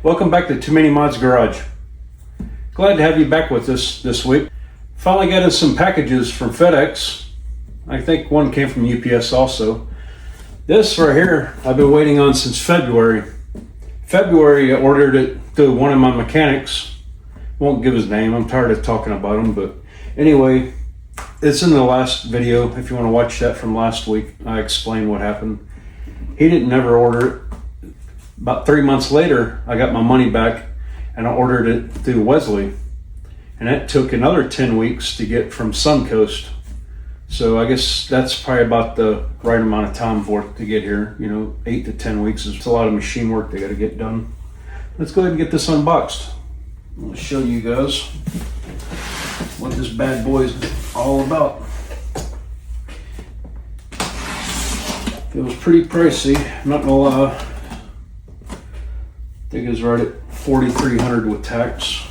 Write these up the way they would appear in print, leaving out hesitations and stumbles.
welcome back to Too Many Mods Garage. Glad to have you back with us this week. Finally got in some packages from FedEx. I think one came from UPS also. This right here I've been waiting on since February. I ordered it through one of my mechanics. Won't give his name, I'm tired of talking about him, but anyway, it's in the last video. If you want to watch that from last week, I explained what happened. He didn't never order it. About 3 months later, I got my money back and I ordered it through Wesley. And that took another 10 weeks to get from Suncoast. So I guess that's probably about the right amount of time for it to get here. You know, 8 to 10 weeks is a lot of machine work they got to get done. Let's go ahead and get this unboxed. I'm going to show you guys what this bad boy is all about. It was pretty pricey, I'm not gonna lie. I think it was right at $4,300 with tax.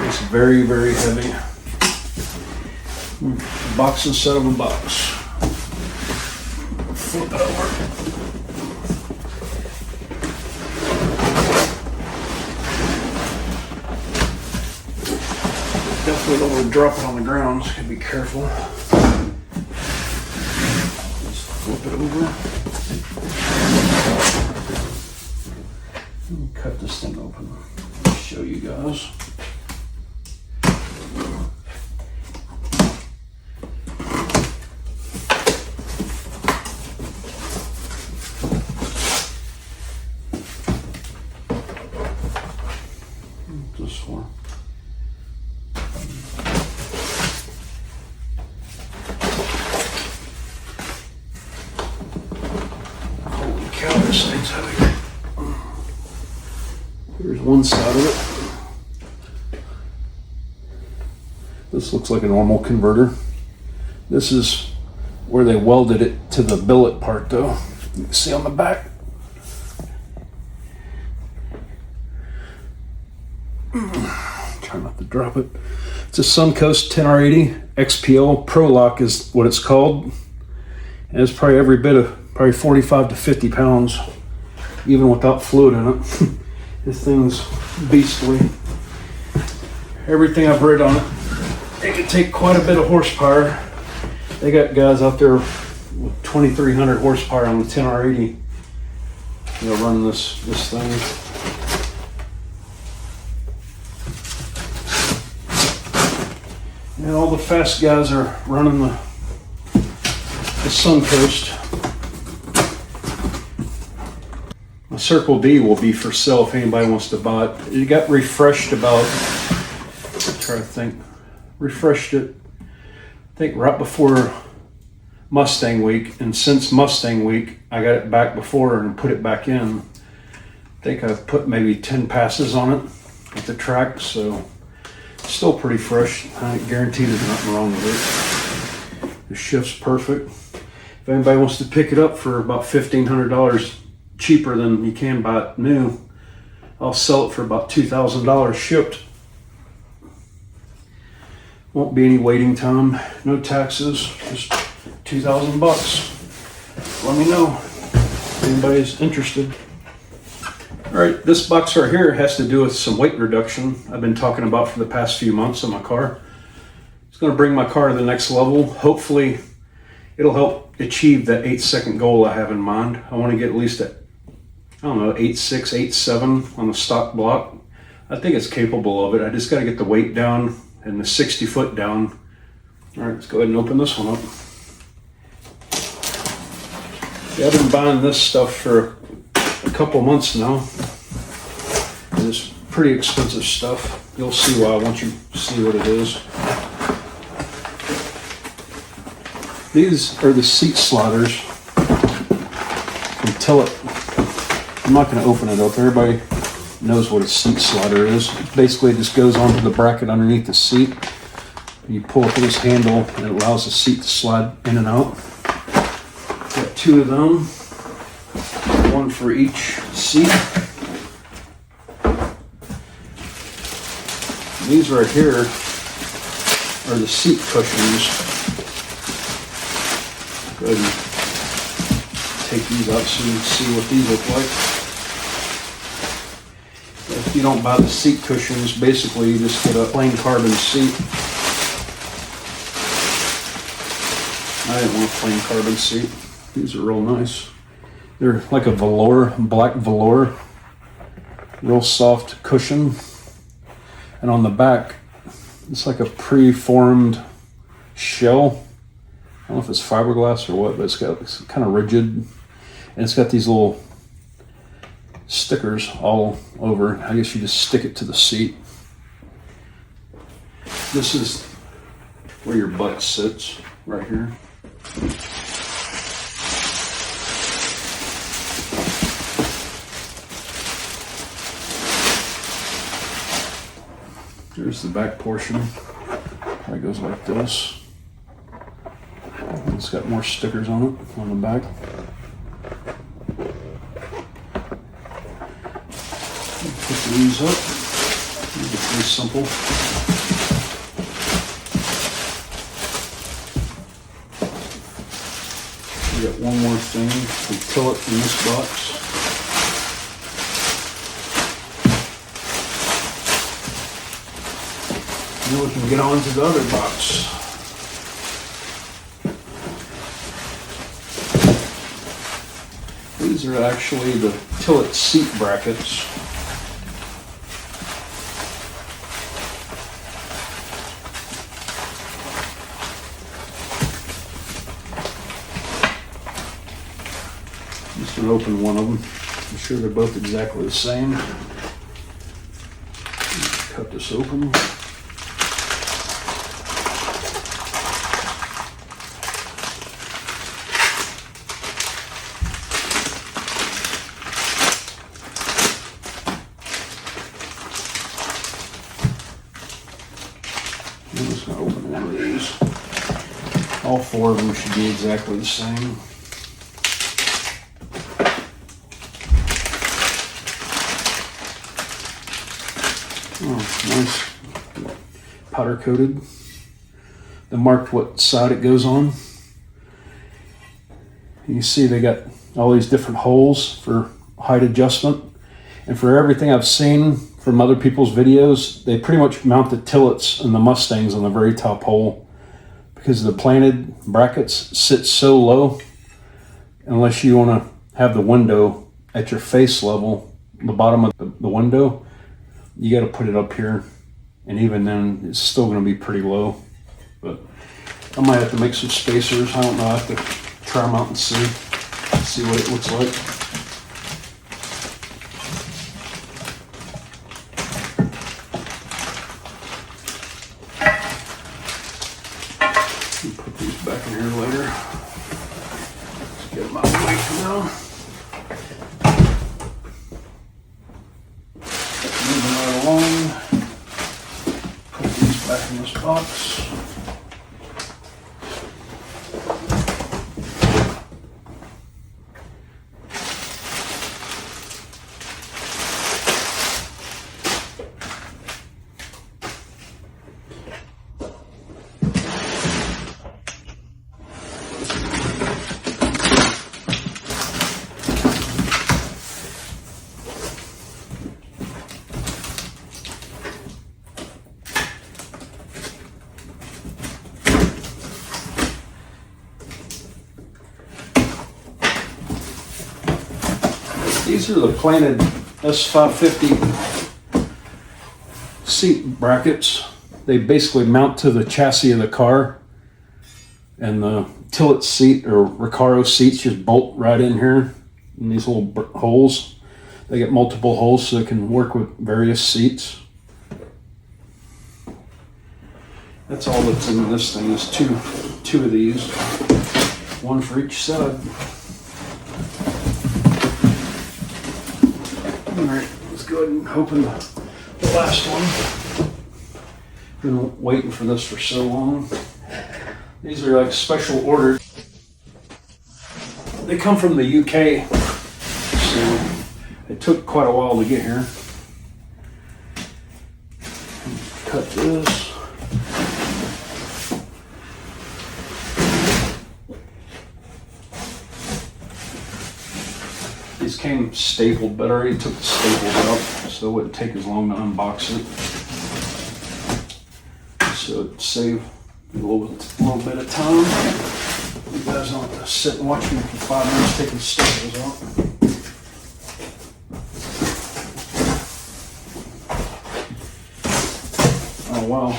It's very, very heavy. Box inside of a box. Flip it over. Definitely don't want to drop it on the ground, so you gotta be careful. Just flip it over. And cut this thing open. Show you guys. This one. Holy cow, this thing's heavy. Here's one side of it. This looks like a normal converter. This is where they welded it to the billet part though. You can see on the back. Try not to drop it. It's a Suncoast 10R80 XPL Pro Lock is what it's called. And it's probably every bit of probably 45 to 50 pounds, even without fluid in it. This thing's beastly. Everything I've read on it, it can take quite a bit of horsepower. They got guys out there with 2,300 horsepower on the 10R80, you know, running this thing. And all the fast guys are running the Suncoast. My Circle D will be for sale if anybody wants to buy it. It got refreshed about, I'm trying to think, refreshed it, I think right before Mustang Week. And since Mustang Week, I got it back before and put it back in. I think I've put maybe 10 passes on it at the track, so still pretty fresh. I guarantee there's nothing wrong with it. The shift's perfect. If anybody wants to pick it up for about $1,500 cheaper than you can buy it new, I'll sell it for about $2,000 shipped. Won't be any waiting time, no taxes, just 2,000 bucks. Let me know if anybody's interested. All right, this box right here has to do with some weight reduction I've been talking about for the past few months on my car. It's going to bring my car to the next level. Hopefully, it'll help achieve that 8-second goal I have in mind. I want to get at least at, I don't know, 8.6, 8.7 on the stock block. I think it's capable of it. I just got to get the weight down and the 60 foot down. All right, let's go ahead and open this one up. Yeah, I've been buying this stuff for a couple months now. It's pretty expensive stuff. You'll see why once you see what it is. These are the seat sliders from Tillet. I'm not going to open it up. Everybody knows what a seat slider is. Basically, it just goes onto the bracket underneath the seat. You pull up this handle and it allows the seat to slide in and out. Got 2 of them. One for each seat. These right here are the seat cushions. Go ahead and take these out so you can see what these look like. If you don't buy the seat cushions, basically you just get a plain carbon seat. I didn't want a plain carbon seat. These are real nice. They're like a velour, black velour, real soft cushion. And on the back, it's like a pre-formed shell. I don't know if it's fiberglass or what, but it's kind of rigid. And it's got these little stickers all over. I guess you just stick it to the seat. This is where your butt sits, right here. Here's the back portion. It goes like this. It's got more stickers on it on the back. Put these up. These are pretty simple. We got one more thing from Tillet in this box. Now we can get on to the other box. These are actually the Tillet seat brackets. I'm just going to open one of them. I'm sure they're both exactly the same. Cut this open. I'm just going to open one of these. All four of them should be exactly the same. Oh, nice. Powder coated. They marked what side it goes on. And you see they got all these different holes for height adjustment. And for everything I've seen from other people's videos, they pretty much mount the Tillets and the Mustangs on the very top hole because the planted brackets sit so low. Unless you want to have the window at your face level, the bottom of the window, you got to put it up here. And even then, it's still going to be pretty low. But I might have to make some spacers. I don't know. I have to try them out and see what it looks like. Put these back in here later. Let's get them out of the way for now. Moving right along. Put these back in this box. These are the planted S550 seat brackets. They basically mount to the chassis of the car, and the Tillet seat or Recaro seats just bolt right in here in these little holes. They get multiple holes so they can work with various seats. That's all that's in this thing is two of these, one for each side. Alright, let's go ahead and open the last one. Been waiting for this for so long. These are like special ordered. They come from the UK, so it took quite a while to get here. Cut this. These came stapled, but I already took the staples out, so it wouldn't take as long to unbox it. So it'd save a little bit of time. You guys don't have to sit and watch me for 5 minutes taking staples out. Oh wow,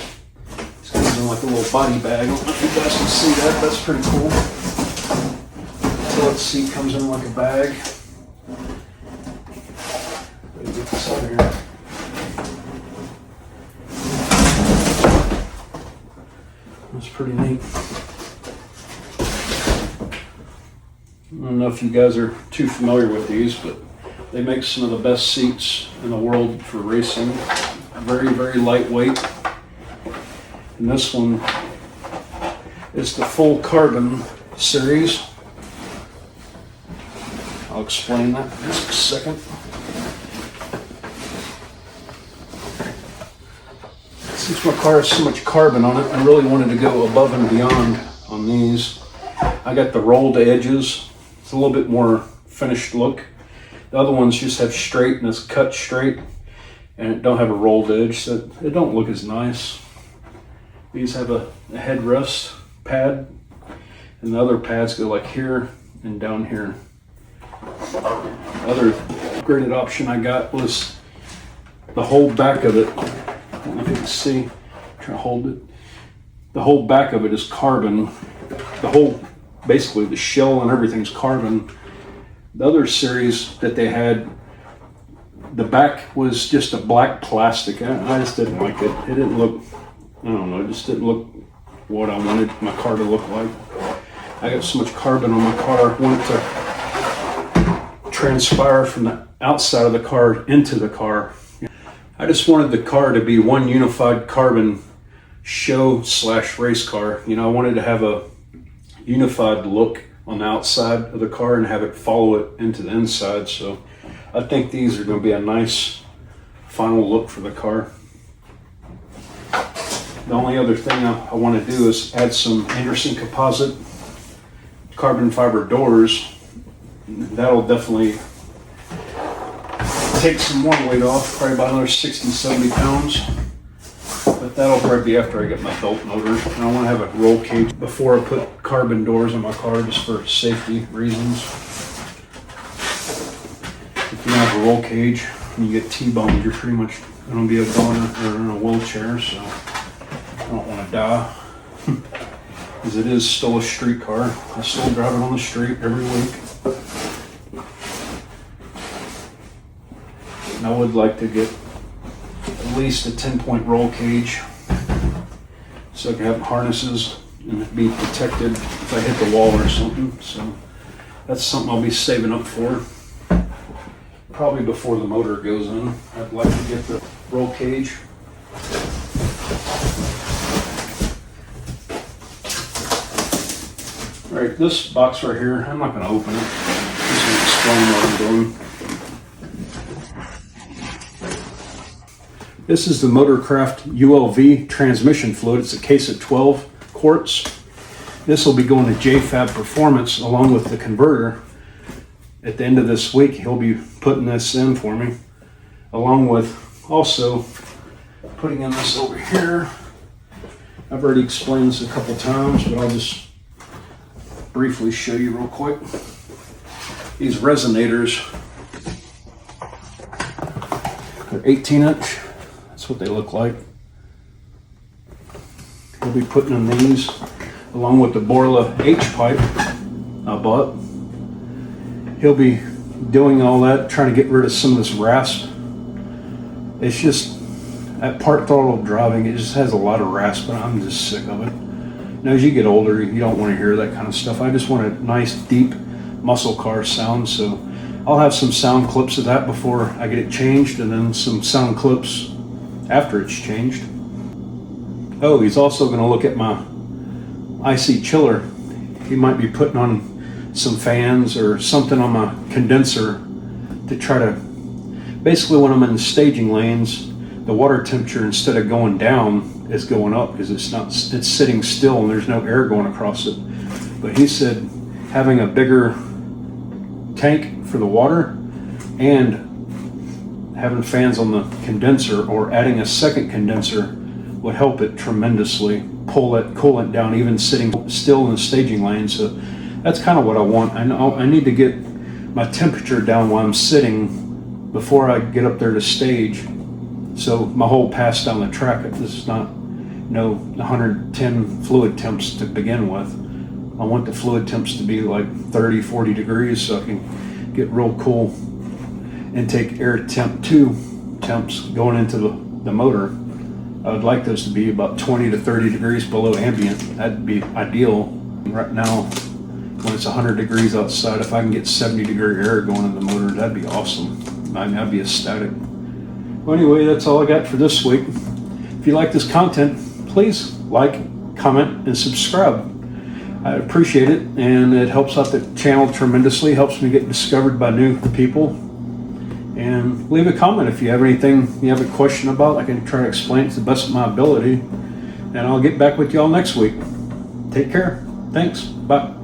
this comes in like a little body bag. I don't know if you guys can see that. That's pretty cool. Tillet seat comes in like a bag. Let me get this out of here. That's pretty neat. I don't know if you guys are too familiar with these, but they make some of the best seats in the world for racing. Very, very lightweight. And this one is the full carbon series. I'll explain that in just a second. Since my car has so much carbon on it, I really wanted to go above and beyond on these. I got the rolled edges. It's a little bit more finished look. The other ones just have straight and it's cut straight and it don't have a rolled edge, so it don't look as nice. These have a headrest pad and the other pads go like here and down here. Other upgraded option I got was the whole back of it. I don't know if you can see. I'm trying to hold it. The whole back of it is carbon. Basically the shell and everything's carbon. The other series that they had, the back was just a black plastic. I just didn't like it. It didn't look, I don't know, it just didn't look what I wanted my car to look like. I got so much carbon on my car, I want it to transpire from the outside of the car into the car. I just wanted the car to be one unified carbon show / race car. You know, I wanted to have a unified look on the outside of the car and have it follow it into the inside. So I think these are going to be a nice final look for the car. The only other thing I want to do is add some Anderson composite carbon fiber doors. That'll definitely take some more weight off, probably about another 60-70 pounds. But that'll probably be after I get my belt motor. And I want to have a roll cage before I put carbon doors on my car, just for safety reasons. If you don't have a roll cage and you get T-boned, you're pretty much going to be able to go in a wheelchair, so I don't want to die. Because it is still a street car. I still drive it on the street every week. And I would like to get at least a 10-point roll cage so I can have harnesses and be protected if I hit the wall or something. So that's something I'll be saving up for. Probably before the motor goes in. I'd like to get the roll cage. All right, this box right here, I'm not going to open it. Just going to explain what I'm doing. This is the Motorcraft ULV transmission fluid. It's a case of 12 quarts. This will be going to JFab Performance along with the converter. At the end of this week, he'll be putting this in for me, along with also putting in this over here. I've already explained this a couple times, but I'll just briefly show you real quick. These resonators are 18-inch. That's what they look like. We'll be putting in these along with the Borla H pipe I bought. He'll be doing all that, trying to get rid of some of this rasp. It's just, at part throttle driving, it just has a lot of rasp, and I'm just sick of it. Now, as you get older, you don't want to hear that kind of stuff. I just want a nice, deep muscle car sound, so I'll have some sound clips of that before I get it changed, and then some sound clips after it's changed. Oh, he's also going to look at my IC chiller. He might be putting on some fans or something on my condenser to try to, basically when I'm in the staging lanes, the water temperature, instead of going down, is going up because it's sitting still and there's no air going across it. But he said having a bigger tank for the water, and having fans on the condenser or adding a second condenser would help it tremendously, pull that coolant down even sitting still in the staging lane. So that's kind of what I want. I know I need to get my temperature down while I'm sitting before I get up there to stage, so my whole pass down the track, this is not 110 fluid temps to begin with. I want the fluid temps to be like 30-40 degrees so I can get real cool intake air temp 2 temps going into the motor. I would like those to be about 20 to 30 degrees below ambient. That'd be ideal. Right now, when it's 100 degrees outside, if I can get 70 degree air going in the motor, that'd be awesome. I'd be ecstatic. Well, anyway, that's all I got for this week. If you like this content, please like, comment, and subscribe. I appreciate it, and it helps out the channel tremendously, helps me get discovered by new people. And leave a comment if you have anything you have a question about. I can try to explain it to the best of my ability, and I'll get back with y'all next week. Take care. Thanks. Bye.